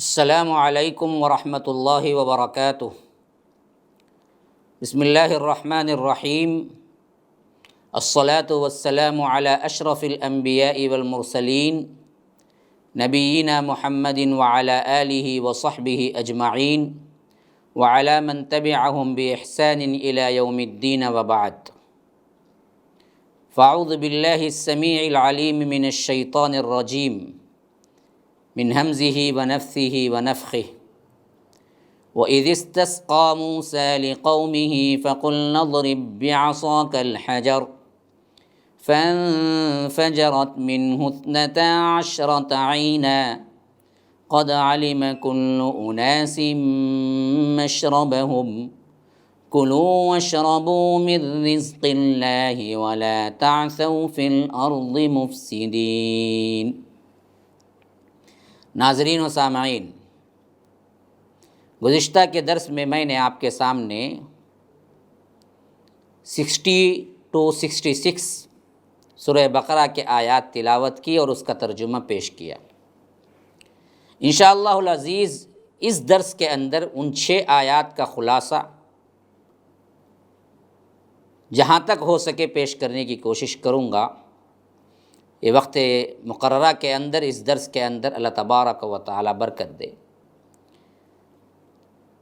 السلام علیکم ورحمۃ اللہ وبرکاتہ۔ بسم اللہ الرحمن الرحیم۔ الصلاۃ والسلام علی اشرف الانبیاء والمرسلین نبینا محمد وعلی آلہ وصحبہ اجمعین وعلی من تبعہم بإحسان الی یوم الدین وبعد۔ فاعوذ باللہ السمیع العلیم من الشیطان الرجیم من ہمزہ ونفثہ ونفخہ۔ وَإِذِ اسْتَسْقَىٰ مُوسَىٰ لِقَوْمِهِ فَقُلْنَا اضْرِب بِّعَصَاكَ الْحَجَرَ فَانفَجَرَتْ مِنْهُ اثْنَتَا عَشْرَةَ عَيْنًا قَدْ عَلِمَ كُلُّ أُنَاسٍ مَّشْرَبَهُمْ كُلُوا وَاشْرَبُوا مِن رِّزْقِ اللَّهِ وَلَا تَعْثَوْا فِي الْأَرْضِ مُفْسِدِينَ۔ ناظرین و سامعین، گزشتہ کے درس میں نے آپ کے سامنے 60 to 66 سورہ بقرہ کے آیات تلاوت کی اور اس کا ترجمہ پیش کیا۔ انشاءاللہ العزیز اس درس کے اندر ان 6 آیات کا خلاصہ جہاں تک ہو سکے پیش کرنے کی کوشش کروں گا۔ یہ وقت مقررہ کے اندر اس درس کے اندر اللہ تبارک و تعالی برکت دے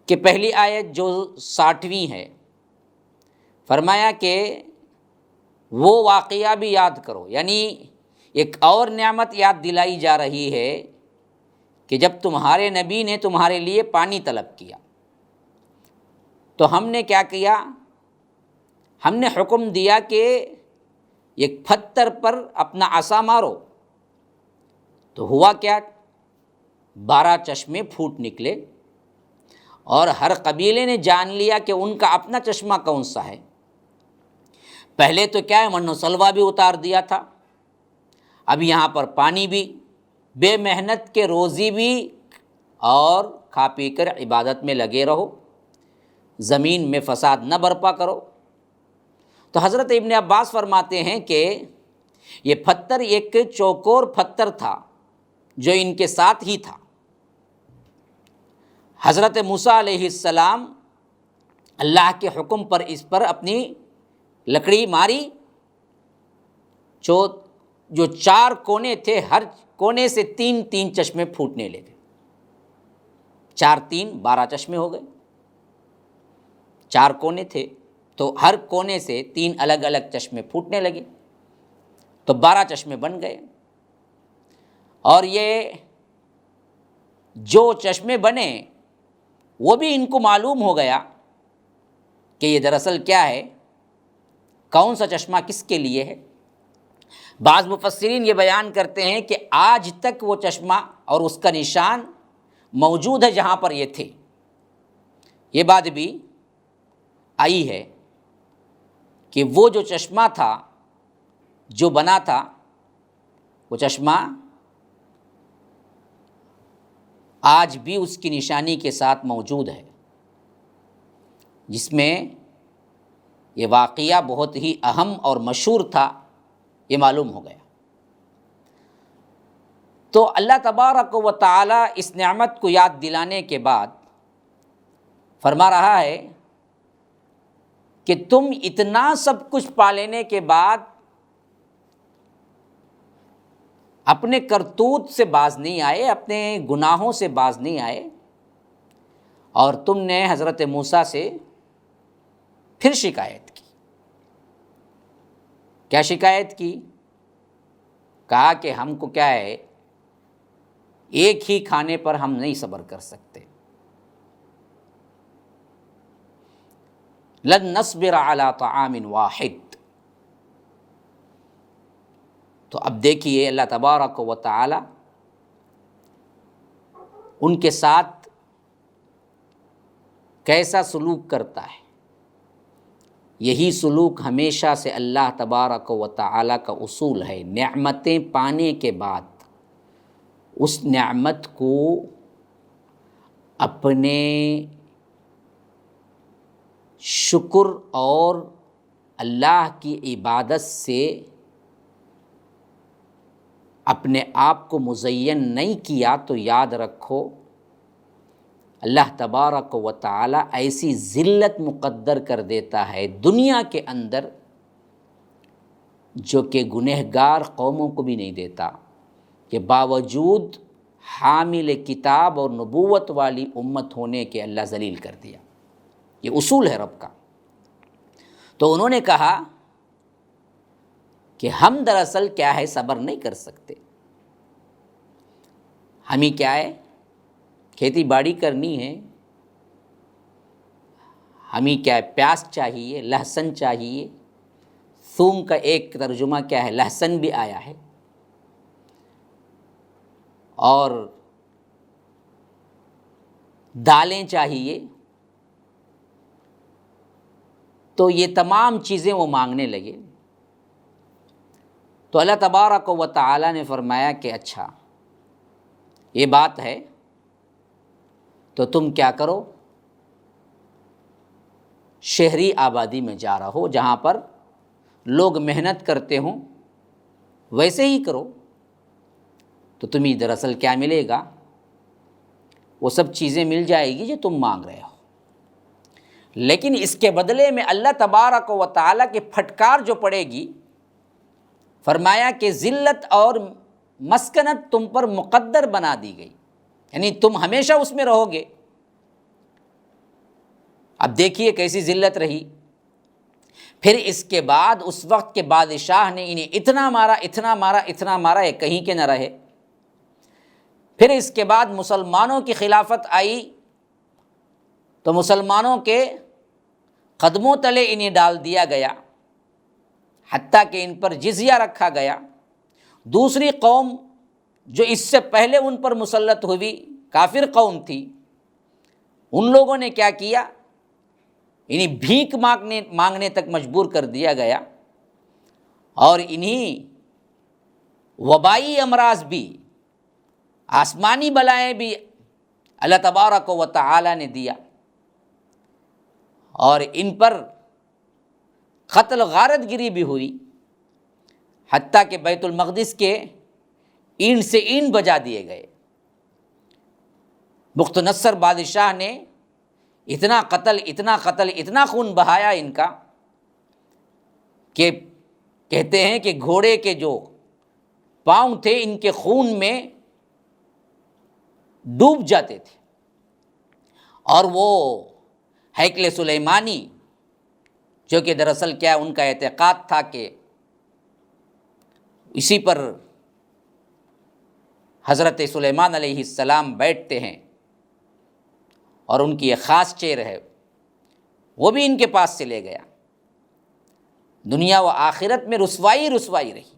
کہ پہلی آیت جو 60ویں ہے، فرمایا کہ وہ واقعہ بھی یاد کرو، یعنی ایک اور نعمت یاد دلائی جا رہی ہے کہ جب تمہارے نبی نے تمہارے لیے پانی طلب کیا تو ہم نے کیا کیا؟ ہم نے حکم دیا کہ ایک پتھر پر اپنا عصا مارو، تو ہوا کیا؟ 12 چشمے پھوٹ نکلے اور ہر قبیلے نے جان لیا کہ ان کا اپنا چشمہ کون سا ہے۔ پہلے تو کیا ہے، من و سلوہ بھی اتار دیا تھا، اب یہاں پر پانی بھی، بے محنت کے روزی بھی، اور کھا پی کر عبادت میں لگے رہو، زمین میں فساد نہ برپا کرو۔ تو حضرت ابن عباس فرماتے ہیں کہ یہ پتھر ایک چوکور پتھر تھا جو ان کے ساتھ ہی تھا۔ حضرت موسیٰ علیہ السلام اللہ کے حکم پر اس پر اپنی لکڑی ماری، جو 4 کونے تھے، ہر کونے سے 3 چشمے پھوٹنے لگے، 4 3 12 چشمے ہو گئے۔ 4 کونے تھے تو ہر کونے سے 3 الگ الگ چشمے پھوٹنے لگے تو 12 چشمے بن گئے۔ اور یہ جو چشمے بنے وہ بھی ان کو معلوم ہو گیا کہ یہ دراصل کیا ہے، کون سا چشمہ کس کے لیے ہے۔ بعض مفسرین یہ بیان کرتے ہیں کہ آج تک وہ چشمہ اور اس کا نشان موجود ہے جہاں پر یہ تھے۔ یہ بات بھی آئی ہے کہ وہ جو چشمہ تھا، جو بنا تھا، وہ چشمہ آج بھی اس کی نشانی کے ساتھ موجود ہے، جس میں یہ واقعہ بہت ہی اہم اور مشہور تھا، یہ معلوم ہو گیا۔ تو اللہ تبارک و تعالی اس نعمت کو یاد دلانے کے بعد فرما رہا ہے کہ تم اتنا سب کچھ پا لینے کے بعد اپنے کرتوت سے باز نہیں آئے، اپنے گناہوں سے باز نہیں آئے، اور تم نے حضرت موسیٰ سے پھر شکایت کی۔ کیا شکایت کی؟ کہا کہ ہم کو کیا ہے، ایک ہی کھانے پر ہم نہیں صبر کر سکتے، لن نصبر علی طعام واحد۔ تو اب دیکھیے اللہ تبارک و تعالی ان کے ساتھ کیسا سلوک کرتا ہے۔ یہی سلوک ہمیشہ سے اللہ تبارک و تعالی کا اصول ہے۔ نعمتیں پانے کے بعد اس نعمت کو اپنے شکر اور اللہ کی عبادت سے اپنے آپ کو مزین نہیں کیا تو یاد رکھو اللہ تبارک و تعالی ایسی ذلت مقدر کر دیتا ہے دنیا کے اندر جو کہ گنہگار قوموں کو بھی نہیں دیتا، کہ باوجود حامل کتاب اور نبوت والی امت ہونے کے اللہ ذلیل کر دیا۔ یہ اصول ہے رب کا۔ تو انہوں نے کہا کہ ہم دراصل کیا ہے، صبر نہیں کر سکتے، ہمیں کیا ہے، کھیتی باڑی کرنی ہے، ہمیں کیا ہے، پیاز چاہیے، لہسن چاہیے۔ ثوم کا ایک ترجمہ کیا ہے، لہسن بھی آیا ہے، اور دالیں چاہیے۔ تو یہ تمام چیزیں وہ مانگنے لگے۔ تو اللہ تبارک و تعالی نے فرمایا کہ اچھا یہ بات ہے تو تم کیا کرو، شہری آبادی میں جا رہا ہو، جہاں پر لوگ محنت کرتے ہوں ویسے ہی کرو، تو تمہیں دراصل کیا ملے گا، وہ سب چیزیں مل جائے گی جو تم مانگ رہے ہو۔ لیکن اس کے بدلے میں اللہ تبارک و تعالیٰ کی پھٹکار جو پڑے گی، فرمایا کہ ذلت اور مسکنت تم پر مقدر بنا دی گئی، یعنی تم ہمیشہ اس میں رہو گے۔ اب دیکھیے کیسی ذلت رہی۔ پھر اس کے بعد اس وقت کے بادشاہ نے انہیں اتنا مارا، اتنا مارا، اتنا مارا، یہ کہیں کے نہ رہے۔ پھر اس کے بعد مسلمانوں کی خلافت آئی تو مسلمانوں کے قدموں تلے انہیں ڈال دیا گیا، حتیٰ کہ ان پر جزیہ رکھا گیا۔ دوسری قوم جو اس سے پہلے ان پر مسلط ہوئی، کافر قوم تھی، ان لوگوں نے کیا کیا، انہیں بھیک مانگنے تک مجبور کر دیا گیا، اور انہیں وبائی امراض بھی، آسمانی بلائیں بھی اللہ تبارک و تعالی نے دیا، اور ان پر قتل غارت گری بھی ہوئی، حتیٰ کہ بیت المقدس کے اینٹ سے اینٹ بجا دیے گئے۔ بخت نصر بادشاہ نے اتنا قتل، اتنا قتل، اتنا خون بہایا ان کا کہ کہتے ہیں کہ گھوڑے کے جو پاؤں تھے ان کے خون میں ڈوب جاتے تھے، اور وہ ہیکل سلیمانی جو کہ دراصل کیا ان کا اعتقاد تھا کہ اسی پر حضرت سلیمان علیہ السلام بیٹھتے ہیں، اور ان کی ایک خاص چیر ہے، وہ بھی ان کے پاس سے لے گیا۔ دنیا و آخرت میں رسوائی رسوائی رہی۔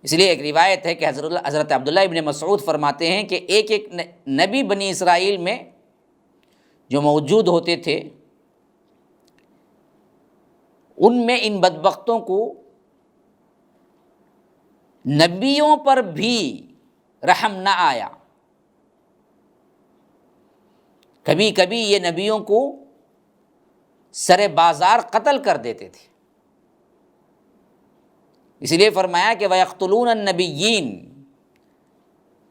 اس لیے ایک روایت ہے کہ حضرت عبداللہ ابن مسعود فرماتے ہیں کہ ایک ایک نبی بنی اسرائیل میں جو موجود ہوتے تھے، ان میں ان بدبختوں کو نبیوں پر بھی رحم نہ آیا۔ کبھی کبھی یہ نبیوں کو سر بازار قتل کر دیتے تھے۔ اس لیے فرمایا کہ وَيَقْتُلُونَ النَّبِيِّينَ،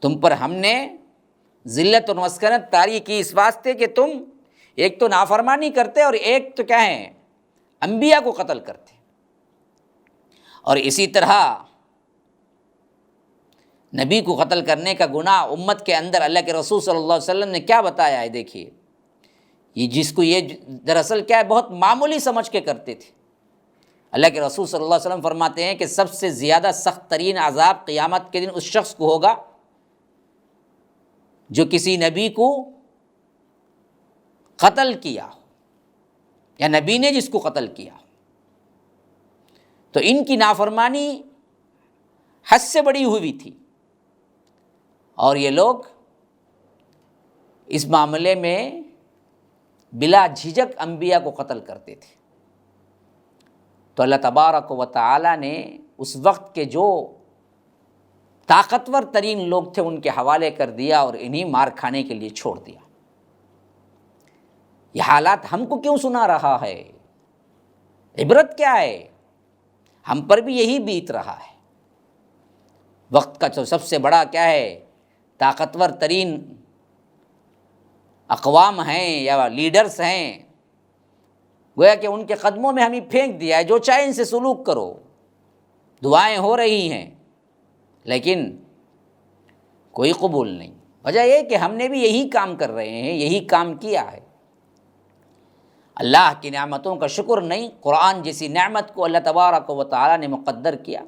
تم پر ہم نے ذلت اور مسکنت طاری کی اس واسطے کہ تم ایک تو نافرمانی کرتے اور ایک تو کیا ہے، انبیاء کو قتل کرتے۔ اور اسی طرح نبی کو قتل کرنے کا گناہ امت کے اندر اللہ کے رسول صلی اللہ علیہ وسلم نے کیا بتایا ہے، دیکھیے یہ جس کو یہ دراصل کیا ہے بہت معمولی سمجھ کے کرتے تھے۔ اللہ کے رسول صلی اللہ علیہ وسلم فرماتے ہیں کہ سب سے زیادہ سخت ترین عذاب قیامت کے دن اس شخص کو ہوگا جو کسی نبی کو قتل کیا ہو، یا نبی نے جس کو قتل کیا ہو۔ تو ان کی نافرمانی حد سے بڑی ہوئی تھی، اور یہ لوگ اس معاملے میں بلا جھجک انبیاء کو قتل کرتے تھے۔ تو اللہ تبارک و تعالی نے اس وقت کے جو طاقتور ترین لوگ تھے ان کے حوالے کر دیا اور انہیں مار کھانے کے لیے چھوڑ دیا۔ یہ حالات ہم کو کیوں سنا رہا ہے؟ عبرت کیا ہے؟ ہم پر بھی یہی بیت رہا ہے۔ وقت کا جو سب سے بڑا کیا ہے، طاقتور ترین اقوام ہیں یا لیڈرز ہیں، گویا کہ ان کے قدموں میں ہمیں پھینک دیا ہے، جو چاہے ان سے سلوک کرو، دعائیں ہو رہی ہیں لیکن کوئی قبول نہیں۔ وجہ یہ کہ ہم نے بھی یہی کام کر رہے ہیں، یہی کام کیا ہے۔ اللہ کی نعمتوں کا شکر نہیں، قرآن جیسی نعمت کو اللہ تبارک و تعالیٰ نے مقدر کیا،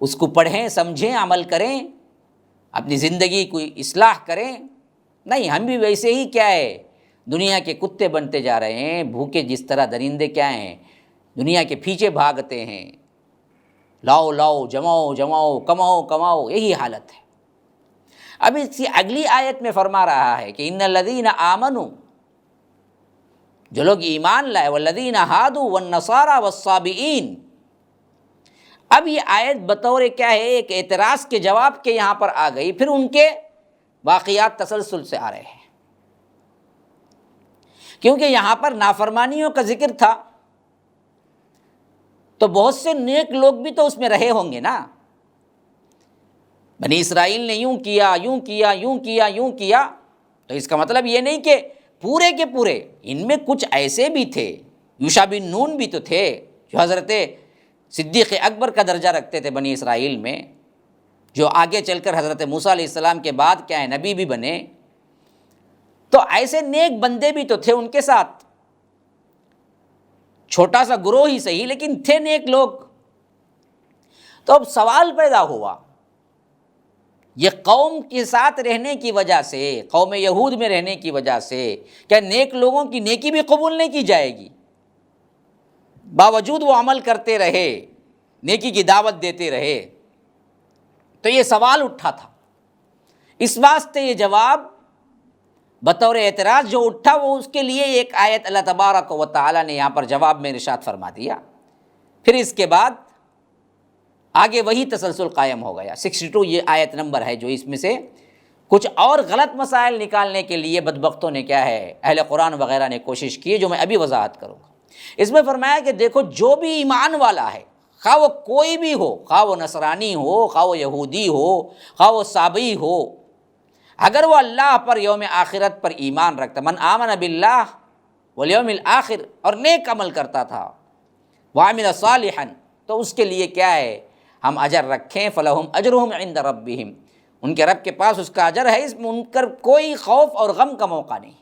اس کو پڑھیں، سمجھیں، عمل کریں، اپنی زندگی کو اصلاح کریں۔ نہیں، ہم بھی ویسے ہی کیا ہے، دنیا کے کتے بنتے جا رہے ہیں، بھوکے جس طرح درندے کیا ہیں، دنیا کے پیچھے بھاگتے ہیں، لاؤ لاؤ، جماؤ جماؤ، کماؤ کماؤ، یہی حالت ہے۔ اب اس کی اگلی آیت میں فرما رہا ہے کہ ان الذین آمنوا، جو لوگ ایمان لائے، والذین ہادوا والنصارى والصابئین۔ اب یہ آیت بطور کیا ہے، ایک اعتراض کے جواب کے یہاں پر آ گئی، پھر ان کے واقعات تسلسل سے آ رہے ہیں، کیونکہ یہاں پر نافرمانیوں کا ذکر تھا تو بہت سے نیک لوگ بھی تو اس میں رہے ہوں گے نا۔ بنی اسرائیل نے یوں کیا، یوں کیا، یوں کیا، یوں کیا، تو اس کا مطلب یہ نہیں کہ پورے کے پورے، ان میں کچھ ایسے بھی تھے، یوشع بن نون بھی تو تھے جو حضرت صدیق اکبر کا درجہ رکھتے تھے بنی اسرائیل میں، جو آگے چل کر حضرت موسیٰ علیہ السلام کے بعد کیا ہے، نبی بھی بنے۔ تو ایسے نیک بندے بھی تو تھے ان کے ساتھ، چھوٹا سا گروہ ہی صحیح لیکن تھے نیک لوگ۔ تو اب سوال پیدا ہوا، یہ قوم کے ساتھ رہنے کی وجہ سے، قوم یہود میں رہنے کی وجہ سے، کیا نیک لوگوں کی نیکی بھی قبول نہیں کی جائے گی؟ باوجود وہ عمل کرتے رہے، نیکی کی دعوت دیتے رہے، تو یہ سوال اٹھا تھا۔ اس واسطے یہ جواب بطور اعتراض جو اٹھا، وہ اس کے لیے ایک آیت اللہ تبارک و تعالیٰ نے یہاں پر جواب میں ارشاد فرما دیا۔ پھر اس کے بعد آگے وہی تسلسل قائم ہو گیا۔ 62 یہ آیت نمبر ہے جو اس میں سے کچھ اور غلط مسائل نکالنے کے لیے بدبختوں نے کیا ہے، اہل قرآن وغیرہ نے کوشش کی ہے، جو میں ابھی وضاحت کروں گا۔ اس میں فرمایا کہ دیکھو، جو بھی ایمان والا ہے، خواہ وہ کوئی بھی ہو، خواہ وہ نصرانی ہو، خواہ وہ یہودی ہو، خواہ وہ صابئی ہو، اگر وہ اللہ پر، یوم آخرت پر ایمان رکھتا، من آمن باللہ والیوم الآخر، اور نیک عمل کرتا تھا، وعمل صالحا، تو اس کے لیے کیا ہے، ہم اجر رکھیں، فلہم اجرہم عند ربہم، ان کے رب کے پاس اس کا اجر ہے، اس میں ان پر کوئی خوف اور غم کا موقع نہیں۔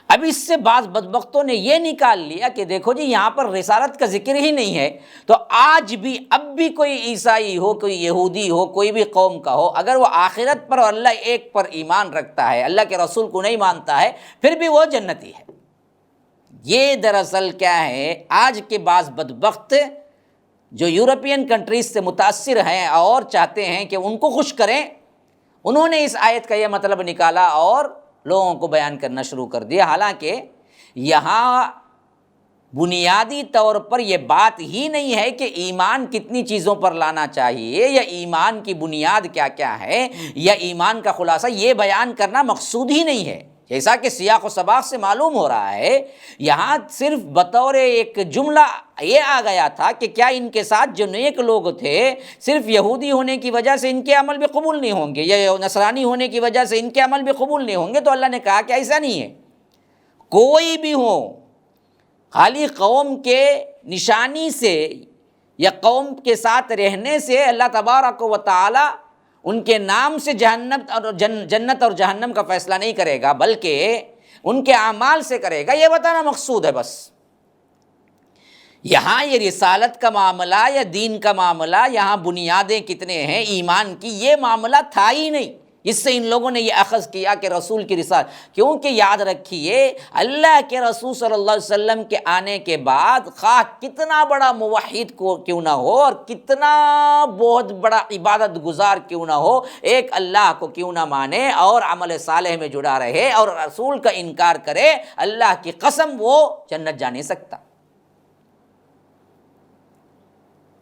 اب اس سے بعض بدبختوں نے یہ نکال لیا کہ دیکھو جی، یہاں پر رسالت کا ذکر ہی نہیں ہے، تو آج بھی، اب بھی کوئی عیسائی ہو، کوئی یہودی ہو، کوئی بھی قوم کا ہو، اگر وہ آخرت پر اور اللہ ایک پر ایمان رکھتا ہے، اللہ کے رسول کو نہیں مانتا ہے، پھر بھی وہ جنتی ہے۔ یہ دراصل کیا ہے، آج کے بعض بدبخت جو یورپین کنٹریز سے متاثر ہیں اور چاہتے ہیں کہ ان کو خوش کریں، انہوں نے اس آیت کا یہ مطلب نکالا اور لوگوں کو بیان کرنا شروع کر دیا، حالانکہ یہاں بنیادی طور پر یہ بات ہی نہیں ہے کہ ایمان کتنی چیزوں پر لانا چاہیے، یا ایمان کی بنیاد کیا کیا ہے، یا ایمان کا خلاصہ، یہ بیان کرنا مقصود ہی نہیں ہے۔ جیسا کہ سیاق و سباق سے معلوم ہو رہا ہے، یہاں صرف بطور ایک جملہ یہ آ گیا تھا کہ کیا ان کے ساتھ جو نیک لوگ تھے، صرف یہودی ہونے کی وجہ سے ان کے عمل بھی قبول نہیں ہوں گے، یا نصرانی ہونے کی وجہ سے ان کے عمل بھی قبول نہیں ہوں گے؟ تو اللہ نے کہا کہ ایسا نہیں ہے، کوئی بھی ہو، خالی قوم کے نشانی سے یا قوم کے ساتھ رہنے سے اللہ تبارک و تعالی ان کے نام سے جنت اور جہنم کا فیصلہ نہیں کرے گا، بلکہ ان کے اعمال سے کرے گا، یہ بتانا مقصود ہے بس۔ یہاں یہ رسالت کا معاملہ یا دین کا معاملہ، یہاں بنیادیں کتنے ہیں ایمان کی، یہ معاملہ تھا ہی نہیں، اس سے ان لوگوں نے یہ اخذ کیا کہ رسول کی رسالت، کیونکہ یاد رکھیے، اللہ کے رسول صلی اللہ علیہ وسلم کے آنے کے بعد خواہ کتنا بڑا موحد کو کیوں نہ ہو، اور کتنا بہت بڑا عبادت گزار کیوں نہ ہو، ایک اللہ کو کیوں نہ مانے اور عمل صالح میں جڑا رہے اور رسول کا انکار کرے، اللہ کی قسم وہ جنت جا نہیں سکتا۔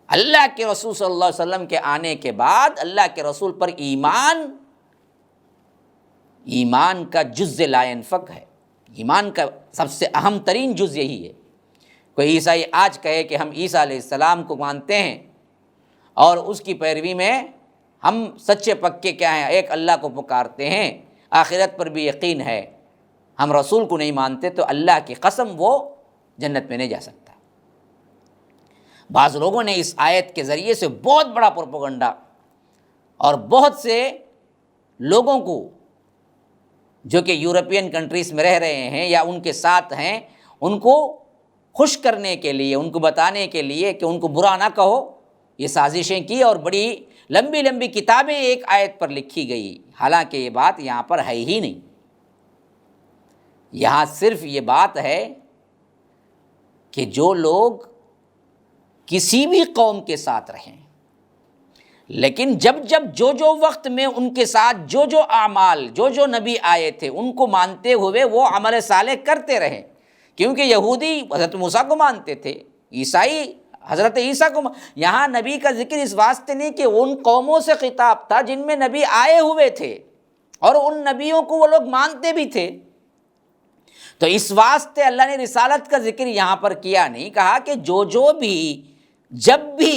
اللہ کے رسول صلی اللہ علیہ وسلم کے آنے کے بعد اللہ کے رسول پر ایمان کا جز لا ينفک ہے، ایمان کا سب سے اہم ترین جز یہی ہے۔ کوئی عیسائی آج کہے کہ ہم عیسیٰ علیہ السلام کو مانتے ہیں اور اس کی پیروی میں ہم سچے پکے کیا ہیں، ایک اللہ کو پکارتے ہیں، آخرت پر بھی یقین ہے، ہم رسول کو نہیں مانتے، تو اللہ کی قسم وہ جنت میں نہیں جا سکتا۔ بعض لوگوں نے اس آیت کے ذریعے سے بہت بڑا پروپیگنڈا اور بہت سے لوگوں کو جو کہ یورپین کنٹریز میں رہ رہے ہیں یا ان کے ساتھ ہیں، ان کو خوش کرنے کے لیے، ان کو بتانے کے لیے کہ ان کو برا نہ کہو، یہ سازشیں کی اور بڑی لمبی لمبی کتابیں ایک آیت پر لکھی گئی، حالانکہ یہ بات یہاں پر ہے ہی نہیں۔ یہاں صرف یہ بات ہے کہ جو لوگ کسی بھی قوم کے ساتھ رہیں، لیکن جب جو وقت میں ان کے ساتھ جو اعمال جو نبی آئے تھے ان کو مانتے ہوئے وہ عمل صالح کرتے رہیں، کیونکہ یہودی حضرت موسیٰ کو مانتے تھے، عیسائی حضرت عیسیٰ کو یہاں نبی کا ذکر اس واسطے نہیں کہ ان قوموں سے خطاب تھا جن میں نبی آئے ہوئے تھے اور ان نبیوں کو وہ لوگ مانتے بھی تھے، تو اس واسطے اللہ نے رسالت کا ذکر یہاں پر کیا نہیں، کہا کہ جو بھی جب بھی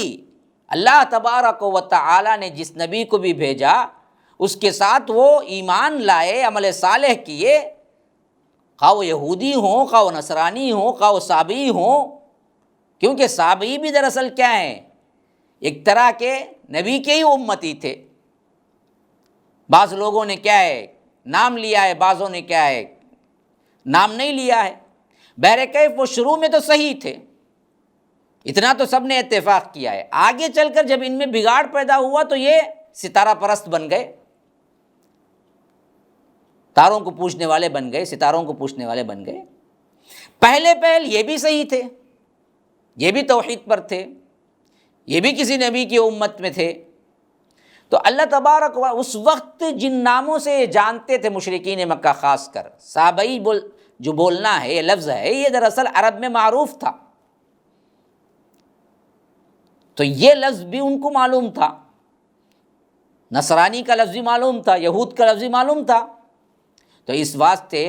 اللہ تبارک و تعالی نے جس نبی کو بھی بھیجا اس کے ساتھ وہ ایمان لائے، عمل صالح کیے، خواہ وہ یہودی ہوں، خواہ وہ نصرانی ہوں، خواہ وہ سابئی ہوں، کیونکہ سابئی بھی دراصل کیا ہیں، ایک طرح کے نبی کے ہی امتی تھے۔ بعض لوگوں نے کیا ہے نام لیا ہے، بعضوں نے کیا ہے نام نہیں لیا ہے، بہرکیف وہ شروع میں تو صحیح تھے، اتنا تو سب نے اتفاق کیا ہے۔ آگے چل کر جب ان میں بگاڑ پیدا ہوا تو یہ ستارہ پرست بن گئے، تاروں کو پوجنے والے بن گئے، ستاروں کو پوجنے والے بن گئے۔ پہلے یہ بھی صحیح تھے، یہ بھی توحید پر تھے، یہ بھی کسی نبی کی امت میں تھے، تو اللہ تبارک و اس وقت جن ناموں سے جانتے تھے مشرکین مکہ، خاص کر سابئی جو بولنا ہے، یہ لفظ ہے، یہ دراصل عرب میں معروف تھا، تو یہ لفظ بھی ان کو معلوم تھا، نصرانی کا لفظ بھی معلوم تھا، یہود کا لفظ بھی معلوم تھا، تو اس واسطے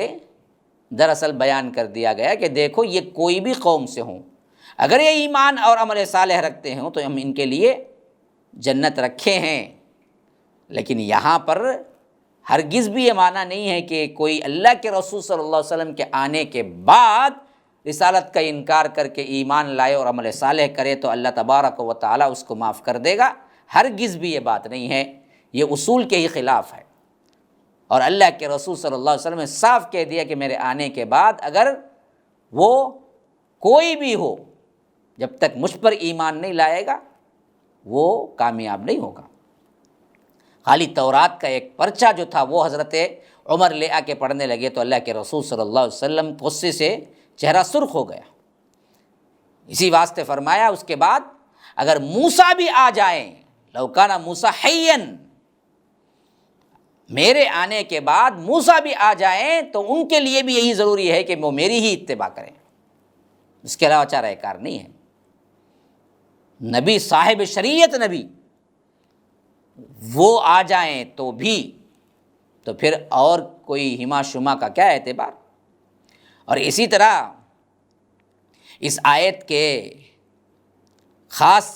دراصل بیان کر دیا گیا کہ دیکھو یہ کوئی بھی قوم سے ہوں، اگر یہ ایمان اور عمل صالح رکھتے ہیں تو ہم ان کے لیے جنت رکھے ہیں، لیکن یہاں پر ہرگز بھی یہ معنی نہیں ہے کہ کوئی اللہ کے رسول صلی اللہ علیہ وسلم کے آنے کے بعد رسالت کا انکار کر کے ایمان لائے اور عمل صالح کرے تو اللہ تبارک و تعالی اس کو معاف کر دے گا، ہرگز بھی یہ بات نہیں ہے، یہ اصول کے ہی خلاف ہے۔ اور اللہ کے رسول صلی اللہ علیہ وسلم نے صاف کہہ دیا کہ میرے آنے کے بعد اگر وہ کوئی بھی ہو جب تک مجھ پر ایمان نہیں لائے گا وہ کامیاب نہیں ہوگا۔ خالی تورات کا ایک پرچہ جو تھا وہ حضرت عمر لے آ کے پڑھنے لگے تو اللہ کے رسول صلی اللہ علیہ وسلم غصے سے چہرہ سرخ ہو گیا، اسی واسطے فرمایا اس کے بعد اگر موسیٰ بھی آ جائیں، لو کان موسیٰ حیا، میرے آنے کے بعد موسیٰ بھی آ جائیں تو ان کے لیے بھی یہی ضروری ہے کہ وہ میری ہی اتباع کریں، اس کے علاوہ چارہ کار نہیں ہے۔ نبی صاحب شریعت نبی وہ آ جائیں تو بھی تو پھر اور کوئی ہما شما کا کیا اعتبار۔ اور اسی طرح اس آیت کے خاص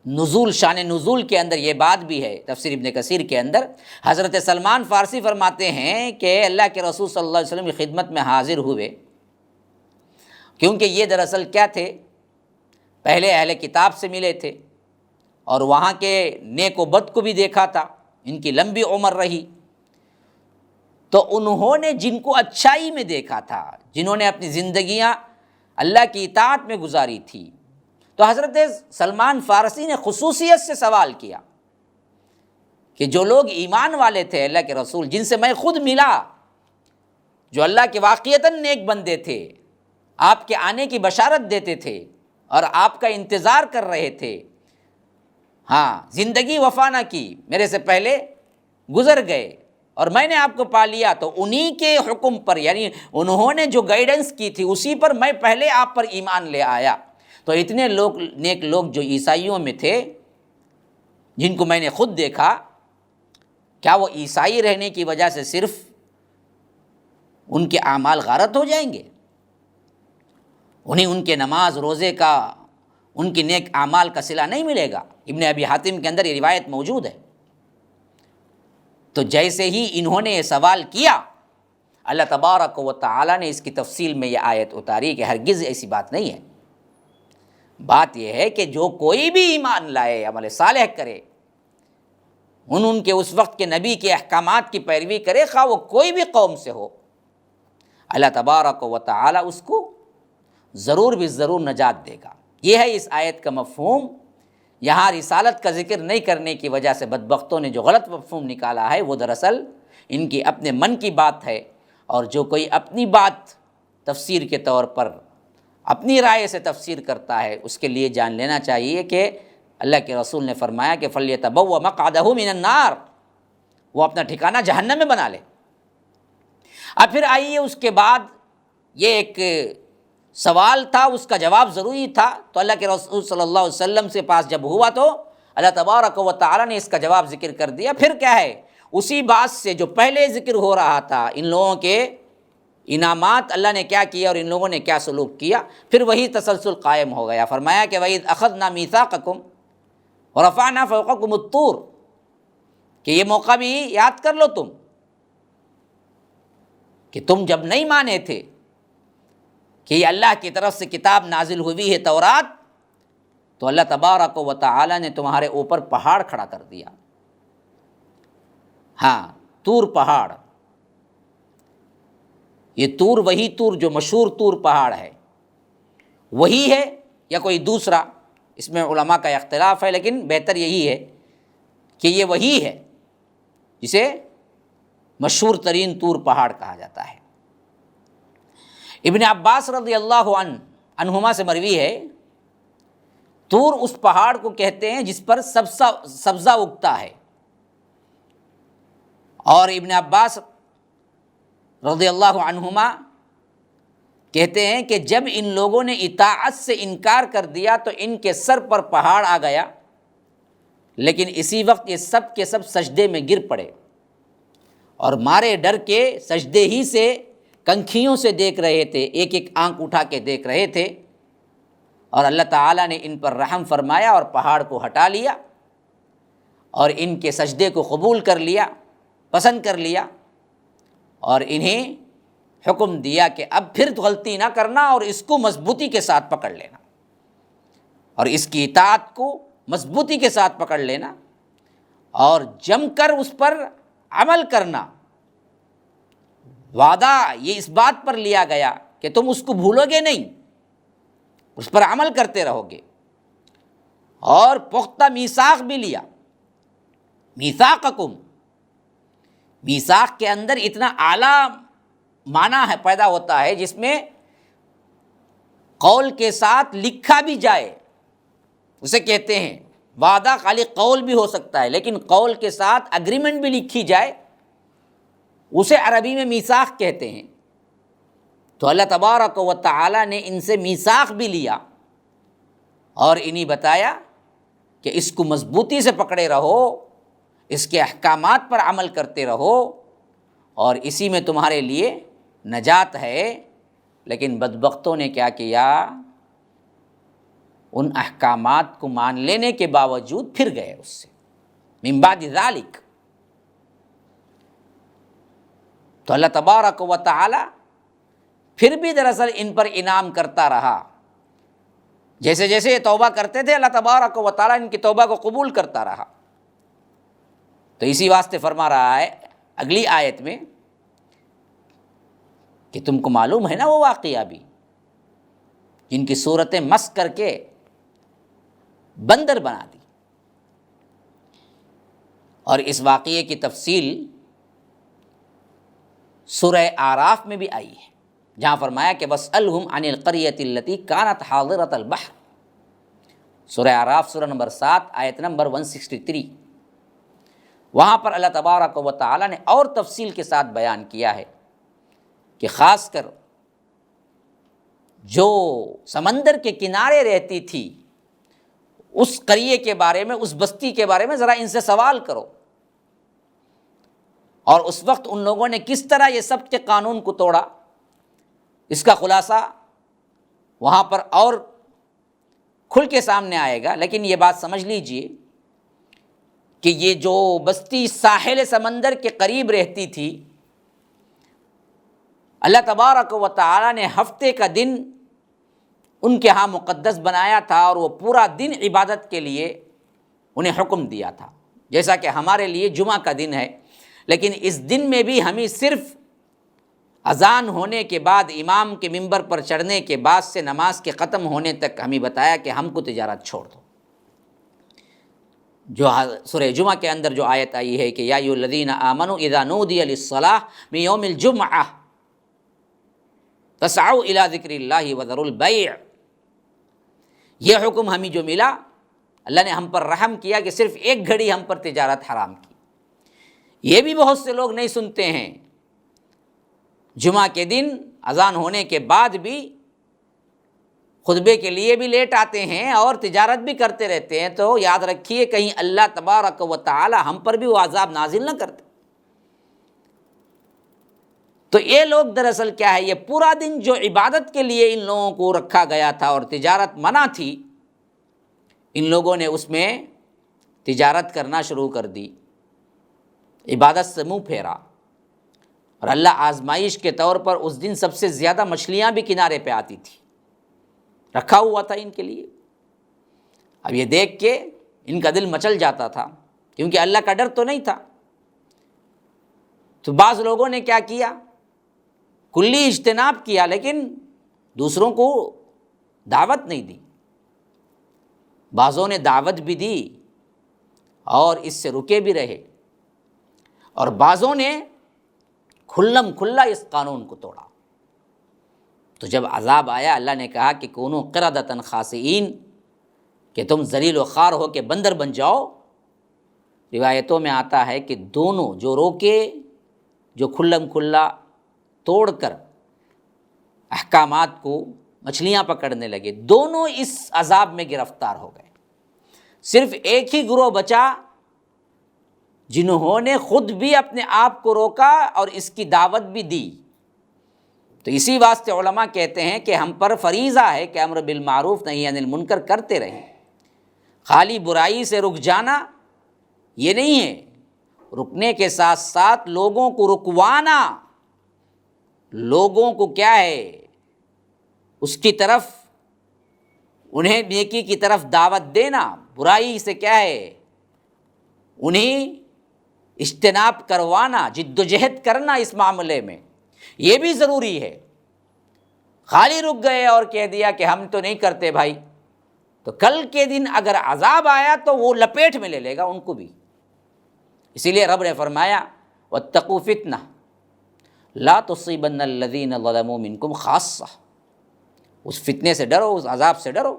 نزول، شان نزول کے اندر یہ بات بھی ہے، تفسیر ابن کثیر کے اندر حضرت سلمان فارسی فرماتے ہیں کہ اللہ کے رسول صلی اللہ علیہ وسلم کی خدمت میں حاضر ہوئے، کیونکہ یہ دراصل کیا تھے، پہلے اہل کتاب سے ملے تھے اور وہاں کے نیک و بد کو بھی دیکھا تھا، ان کی لمبی عمر رہی، تو انہوں نے جن کو اچھائی میں دیکھا تھا، جنہوں نے اپنی زندگیاں اللہ کی اطاعت میں گزاری تھی، تو حضرت سلمان فارسی نے خصوصیت سے سوال کیا کہ جو لوگ ایمان والے تھے اللہ کے رسول، جن سے میں خود ملا، جو اللہ کے واقعتاً نیک بندے تھے، آپ کے آنے کی بشارت دیتے تھے اور آپ کا انتظار کر رہے تھے، ہاں زندگی وفا نہ کی، میرے سے پہلے گزر گئے اور میں نے آپ کو پا لیا، تو انہی کے حکم پر، یعنی انہوں نے جو گائیڈنس کی تھی اسی پر میں پہلے آپ پر ایمان لے آیا۔ تو اتنے لوگ نیک لوگ جو عیسائیوں میں تھے جن کو میں نے خود دیکھا، کیا وہ عیسائی رہنے کی وجہ سے صرف ان کے اعمال غارت ہو جائیں گے؟ انہیں ان کے نماز روزے کا، ان کی نیک اعمال کا صلہ نہیں ملے گا؟ ابن ابی حاتم کے اندر یہ روایت موجود ہے۔ تو جیسے ہی انہوں نے یہ سوال کیا، اللہ تبارک و تعالیٰ نے اس کی تفصیل میں یہ آیت اتاری کہ ہرگز ایسی بات نہیں ہے۔ بات یہ ہے کہ جو کوئی بھی ایمان لائے، عمل صالح کرے، ان کے اس وقت کے نبی کے احکامات کی پیروی کرے، خواہ وہ کوئی بھی قوم سے ہو، اللہ تبارک و تعالیٰ اس کو ضرور بھی ضرور نجات دے گا۔ یہ ہے اس آیت کا مفہوم۔ یہاں رسالت کا ذکر نہیں کرنے کی وجہ سے بدبختوں نے جو غلط مفہوم نکالا ہے، وہ دراصل ان کی اپنے من کی بات ہے، اور جو کوئی اپنی بات تفسیر کے طور پر اپنی رائے سے تفسیر کرتا ہے، اس کے لیے جان لینا چاہیے کہ اللہ کے رسول نے فرمایا کہ فَلْيَتَبَوَّأْ مَقْعَدَهُ مِنَ النَّارِ، وہ اپنا ٹھکانہ جہنم میں بنا لے۔ اب پھر آئیے اس کے بعد یہ ایک سوال تھا، اس کا جواب ضروری تھا، تو اللہ کے رسول صلی اللہ علیہ وسلم سے پاس جب ہوا تو اللہ تبارک و تعالیٰ نے اس کا جواب ذکر کر دیا۔ پھر کیا ہے، اسی بات سے جو پہلے ذکر ہو رہا تھا، ان لوگوں کے انعامات، اللہ نے کیا کیا اور ان لوگوں نے کیا سلوک کیا، پھر وہی تسلسل قائم ہو گیا۔ فرمایا کہ وَإِذْ أَخَذْنَا مِيثَاقَكُمْ وَرَفَعْنَا فَوْقَكُمُ الطُّورَ، کہ یہ موقع بھی یاد کر لو تم، کہ تم جب نہیں مانے تھے کہ یہ اللہ کی طرف سے کتاب نازل ہوئی ہے تورات، تو اللہ تبارک و تعالی نے تمہارے اوپر پہاڑ کھڑا کر دیا۔ ہاں، طور پہاڑ، یہ طور وہی طور جو مشہور طور پہاڑ ہے وہی ہے یا کوئی دوسرا، اس میں علماء کا اختلاف ہے، لیکن بہتر یہی ہے کہ یہ وہی ہے جسے مشہور ترین طور پہاڑ کہا جاتا ہے۔ ابن عباس رضی اللہ عنہما سے مروی ہے، طور اس پہاڑ کو کہتے ہیں جس پر سبزہ اگتا ہے، اور ابن عباس رضی اللہ عنہما کہتے ہیں کہ جب ان لوگوں نے اطاعت سے انکار کر دیا تو ان کے سر پر پہاڑ آ گیا، لیکن اسی وقت یہ سب کے سب سجدے میں گر پڑے، اور مارے ڈر کے سجدے ہی سے کنکھیوں سے دیکھ رہے تھے، ایک ایک آنکھ اٹھا کے دیکھ رہے تھے، اور اللہ تعالیٰ نے ان پر رحم فرمایا اور پہاڑ کو ہٹا لیا اور ان کے سجدے کو قبول کر لیا، پسند کر لیا، اور انہیں حکم دیا کہ اب پھر غلطی نہ کرنا اور اس کو مضبوطی کے ساتھ پکڑ لینا، اور اس کی اطاعت کو مضبوطی کے ساتھ پکڑ لینا اور جم کر اس پر عمل کرنا۔ وعدہ یہ اس بات پر لیا گیا کہ تم اس کو بھولو گے نہیں، اس پر عمل کرتے رہو گے، اور پختہ میثاق بھی لیا، میثاقکم۔ میثاق کے اندر اتنا اعلیٰ معنی ہے پیدا ہوتا ہے جس میں قول کے ساتھ لکھا بھی جائے، اسے کہتے ہیں وعدہ خالی قول بھی ہو سکتا ہے، لیکن قول کے ساتھ اگریمنٹ بھی لکھی جائے، اسے عربی میں میثاق کہتے ہیں۔ تو اللہ تبارک و تعالی نے ان سے میثاق بھی لیا اور انہیں بتایا کہ اس کو مضبوطی سے پکڑے رہو، اس کے احکامات پر عمل کرتے رہو، اور اسی میں تمہارے لیے نجات ہے۔ لیکن بدبختوں نے کیا کیا، ان احکامات کو مان لینے کے باوجود پھر گئے اس سے، من بعد ذالک۔ تو اللہ تبارک و تعالی پھر بھی دراصل ان پر انعام کرتا رہا، جیسے جیسے یہ توبہ کرتے تھے اللہ تبارک و تعالی ان کی توبہ کو قبول کرتا رہا۔ تو اسی واسطے فرما رہا ہے اگلی آیت میں کہ تم کو معلوم ہے نا وہ واقعہ بھی جن کی صورتیں مسخ کر کے بندر بنا دی، اور اس واقعے کی تفصیل سورہ اعراف میں بھی آئی ہے، جہاں فرمایا کہ وَاسْأَلْهُمْ عَنِ الْقَرْيَةِ الَّتِي كَانَتْ حَاضِرَةَ الْبَحْرِ، سورہ اعراف سورہ نمبر 7 آیت نمبر 163۔ وہاں پر اللہ تبارک و تعالی نے اور تفصیل کے ساتھ بیان کیا ہے کہ خاص کر جو سمندر کے کنارے رہتی تھی اس قریے کے بارے میں، اس بستی کے بارے میں ذرا ان سے سوال کرو، اور اس وقت ان لوگوں نے کس طرح یہ سب کے قانون کو توڑا، اس کا خلاصہ وہاں پر اور کھل کے سامنے آئے گا۔ لیکن یہ بات سمجھ لیجئے کہ یہ جو بستی ساحل سمندر کے قریب رہتی تھی، اللہ تبارک و تعالیٰ نے ہفتے کا دن ان کے ہاں مقدس بنایا تھا، اور وہ پورا دن عبادت کے لیے انہیں حکم دیا تھا، جیسا کہ ہمارے لیے جمعہ کا دن ہے، لیکن اس دن میں بھی ہمیں صرف اذان ہونے کے بعد، امام کے منبر پر چڑھنے کے بعد سے نماز کے ختم ہونے تک ہمیں بتایا کہ ہم کو تجارت چھوڑ دو۔ جو سورہ جمعہ کے اندر جو آیت آئی ہے کہ یا ایھا الذین آمنوا اذا نودی للصلاۃ من یوم الجمعہ فاسعوا الی ذکر اللہ وذروا البیع، یہ حکم ہمیں جو ملا، اللہ نے ہم پر رحم کیا کہ صرف ایک گھڑی ہم پر تجارت حرام کی۔ یہ بھی بہت سے لوگ نہیں سنتے ہیں، جمعہ کے دن اذان ہونے کے بعد بھی خطبے کے لیے بھی لیٹ آتے ہیں اور تجارت بھی کرتے رہتے ہیں، تو یاد رکھیے کہیں اللہ تبارک و تعالی ہم پر بھی وہ عذاب نازل نہ کرتے۔ تو یہ لوگ دراصل کیا ہے، یہ پورا دن جو عبادت کے لیے ان لوگوں کو رکھا گیا تھا اور تجارت منع تھی، ان لوگوں نے اس میں تجارت کرنا شروع کر دی، عبادت سے منہ پھیرا، اور اللہ آزمائش کے طور پر اس دن سب سے زیادہ مچھلیاں بھی کنارے پہ آتی تھی، رکھا ہوا تھا ان کے لیے۔ اب یہ دیکھ کے ان کا دل مچل جاتا تھا، کیونکہ اللہ کا ڈر تو نہیں تھا۔ تو بعض لوگوں نے کیا کیا، کلی اجتناب کیا، لیکن دوسروں کو دعوت نہیں دی۔ بعضوں نے دعوت بھی دی اور اس سے رکے بھی رہے، اور بعضوں نے کھلم کھلا اس قانون کو توڑا۔ تو جب عذاب آیا، اللہ نے کہا کہ کونوا قردۃ خاسئین، کہ تم ذلیل و خوار ہو کے بندر بن جاؤ۔ روایتوں میں آتا ہے کہ دونوں، جو روکے، جو کھلم کھلا توڑ کر احکامات کو مچھلیاں پکڑنے لگے، دونوں اس عذاب میں گرفتار ہو گئے۔ صرف ایک ہی گروہ بچا جنہوں نے خود بھی اپنے آپ کو روکا اور اس کی دعوت بھی دی۔ تو اسی واسطے علماء کہتے ہیں کہ ہم پر فریضہ ہے کہ امر بالمعروف نہی عن المنکر کرتے رہیں۔ خالی برائی سے رک جانا یہ نہیں ہے، رکنے کے ساتھ ساتھ لوگوں کو رکوانا، لوگوں کو کیا ہے اس کی طرف، انہیں نیکی کی طرف دعوت دینا، برائی سے کیا ہے انہیں اجتناب کروانا، جد و جہد کرنا اس معاملے میں، یہ بھی ضروری ہے۔ خالی رک گئے اور کہہ دیا کہ ہم تو نہیں کرتے بھائی، تو کل کے دن اگر عذاب آیا تو وہ لپیٹ میں لے لے گا ان کو بھی۔ اسی لیے رب نے فرمایا واتقوا فتنہ لا تصیبن الذین ظلموا منکم خاصہ، اس فتنے سے ڈرو، اس عذاب سے ڈرو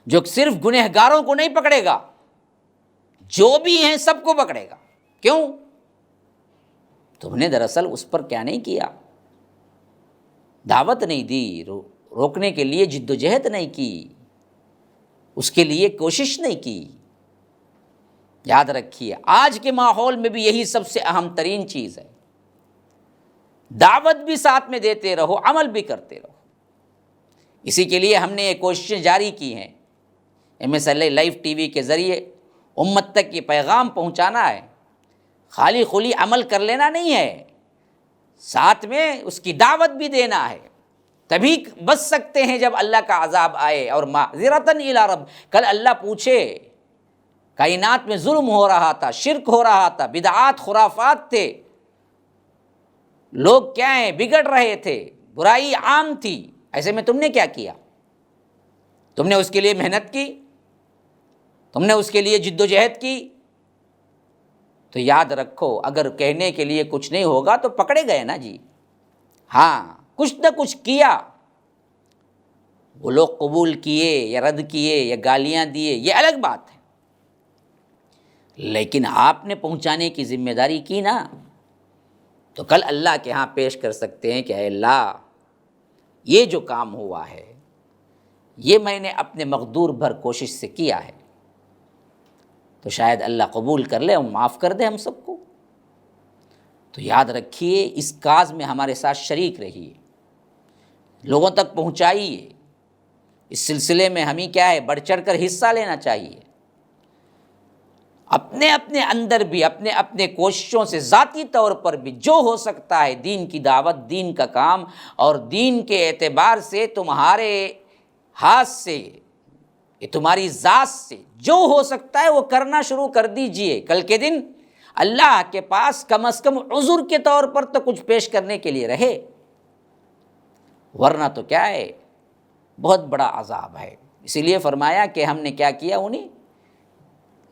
جو صرف گنہگاروں کو نہیں پکڑے گا، جو بھی ہیں سب کو پکڑے گا۔ کیوں؟ تم نے دراصل اس پر کیا نہیں کیا، دعوت نہیں دی، روکنے کے لیے جد و جہد نہیں کی، اس کے لیے کوشش نہیں کی۔ یاد رکھیے آج کے ماحول میں بھی یہی سب سے اہم ترین چیز ہے، دعوت بھی ساتھ میں دیتے رہو، عمل بھی کرتے رہو۔ اسی کے لیے ہم نے یہ کوششیں جاری کی ہیں، MSLA لائیو ٹی وی کے ذریعے امت تک یہ پیغام پہنچانا ہے۔ خالی خلی عمل کر لینا نہیں ہے، ساتھ میں اس کی دعوت بھی دینا ہے، تبھی بچ سکتے ہیں جب اللہ کا عذاب آئے۔ اور معذرتاً الی رب، کل اللہ پوچھے، کائنات میں ظلم ہو رہا تھا، شرک ہو رہا تھا، بدعات خرافات تھے، لوگ کیا ہیں بگڑ رہے تھے، برائی عام تھی، ایسے میں تم نے کیا کیا؟ تم نے اس کے لیے محنت کی، تم نے اس کے لیے جد و جہد کی؟ تو یاد رکھو اگر کہنے کے لیے کچھ نہیں ہوگا تو پکڑے گئے نا جی۔ ہاں کچھ نہ کچھ کیا، وہ لوگ قبول کیے یا رد کیے یا گالیاں دیے یہ الگ بات ہے، لیکن آپ نے پہنچانے کی ذمہ داری کی نا، تو کل اللہ کے ہاں پیش کر سکتے ہیں کہ اے اللہ یہ جو کام ہوا ہے یہ میں نے اپنے مقدور بھر کوشش سے کیا ہے، تو شاید اللہ قبول کر لے اور معاف کر دے ہم سب کو۔ تو یاد رکھیے اس کاز میں ہمارے ساتھ شریک رہیے، لوگوں تک پہنچائیے، اس سلسلے میں ہمیں کیا ہے بڑھ چڑھ کر حصہ لینا چاہیے۔ اپنے اپنے اندر بھی اپنے اپنے کوششوں سے ذاتی طور پر بھی جو ہو سکتا ہے دین کی دعوت، دین کا کام اور دین کے اعتبار سے تمہارے ہاتھ سے، یہ تمہاری ذات سے جو ہو سکتا ہے وہ کرنا شروع کر دیجئے۔ کل کے دن اللہ کے پاس کم از کم عذر کے طور پر تو کچھ پیش کرنے کے لیے رہے، ورنہ تو کیا ہے، بہت بڑا عذاب ہے۔ اسی لیے فرمایا کہ ہم نے کیا کیا، انہیں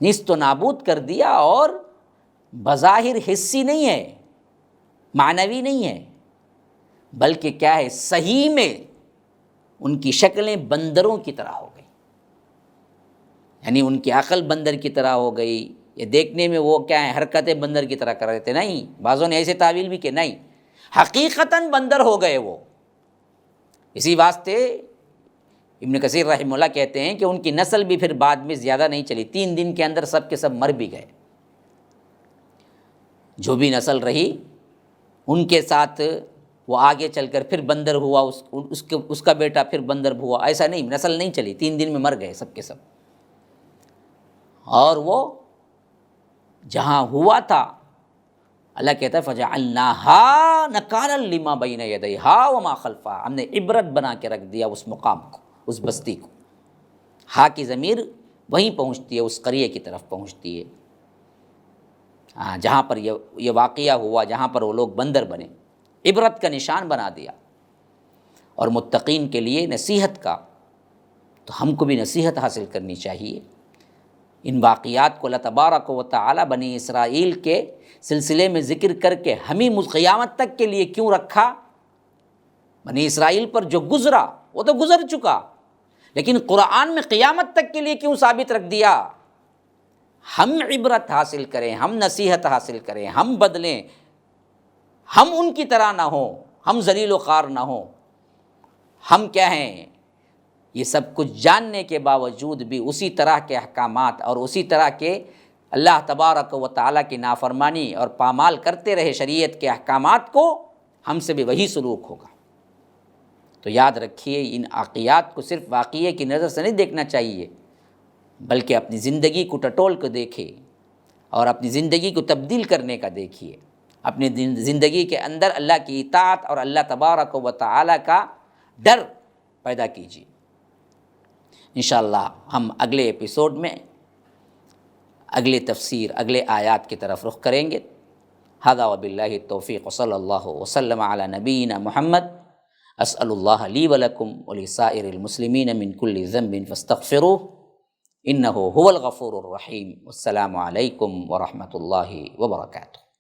نیست و نابود کر دیا، اور بظاہر حسی نہیں ہے، معنوی نہیں ہے، بلکہ کیا ہے، صحیح میں ان کی شکلیں بندروں کی طرح ہو گئی، یعنی ان کی عقل بندر کی طرح ہو گئی۔ یہ دیکھنے میں وہ کیا ہے، حرکتیں بندر کی طرح کر رہے تھے، نہیں، بعضوں نے ایسے تعویل بھی کہ نہیں، حقیقتاً بندر ہو گئے وہ۔ اسی واسطے ابن کثیر رحمہ اللہ کہتے ہیں کہ ان کی نسل بھی پھر بعد میں زیادہ نہیں چلی، 3 دن کے اندر سب کے سب مر بھی گئے۔ جو بھی نسل رہی ان کے ساتھ وہ آگے چل کر پھر بندر ہوا، اس کا بیٹا پھر بندر ہوا، ایسا نہیں، نسل نہیں چلی، 3 دن میں مر گئے سب کے سب۔ اور وہ جہاں ہوا تھا اللہ کہتا ہے فَجَعَلْنَاهَا نَكَالًا لِمَا بَيْنَ يَدَيْهَا وَمَا خَلْفَهَا، ہم نے عبرت بنا کے رکھ دیا اس مقام کو، اس بستی کو۔ ہاں کی ضمیر وہیں پہنچتی ہے، اس قریے کی طرف پہنچتی ہے، ہاں جہاں پر یہ واقعہ ہوا، جہاں پر وہ لوگ بندر بنے، عبرت کا نشان بنا دیا۔ اور متقین کے لیے نصیحت کا، تو ہم کو بھی نصیحت حاصل کرنی چاہیے۔ ان واقعات کو اللہ تبارک و تعالی بنی اسرائیل کے سلسلے میں ذکر کر کے ہمیں قیامت تک کے لیے کیوں رکھا؟ بنی اسرائیل پر جو گزرا وہ تو گزر چکا، لیکن قرآن میں قیامت تک کے لیے کیوں ثابت رکھ دیا؟ ہم عبرت حاصل کریں، ہم نصیحت حاصل کریں، ہم بدلیں، ہم ان کی طرح نہ ہوں، ہم ذلیل و خوار نہ ہوں۔ ہم کیا ہیں، یہ سب کچھ جاننے کے باوجود بھی اسی طرح کے احکامات اور اسی طرح کے اللہ تبارک و تعالیٰ کی نافرمانی اور پامال کرتے رہے شریعت کے احکامات کو، ہم سے بھی وہی سلوک ہوگا۔ تو یاد رکھیے، ان واقعات کو صرف واقعے کی نظر سے نہیں دیکھنا چاہیے، بلکہ اپنی زندگی کو ٹٹول کے دیکھیں اور اپنی زندگی کو تبدیل کرنے کا دیکھیے۔ اپنی زندگی کے اندر اللہ کی اطاعت اور اللہ تبارک و تعالیٰ کا ڈر پیدا کیجیے۔ انشاءاللہ ہم اگلے ایپیسوڈ میں اگلے تفسیر، اگلے آیات کی طرف رخ کریں گے۔ ھذا وباللہ التوفیق، وصلی اللہ وسلم علی نبینا محمد۔ اسأل اللہ لی ولکم ولسائر المسلمین من کل ذنب فاستغفروہ انہ هو الغفور الرحیم۔ والسلام علیکم ورحمۃ اللہ وبرکاتہ۔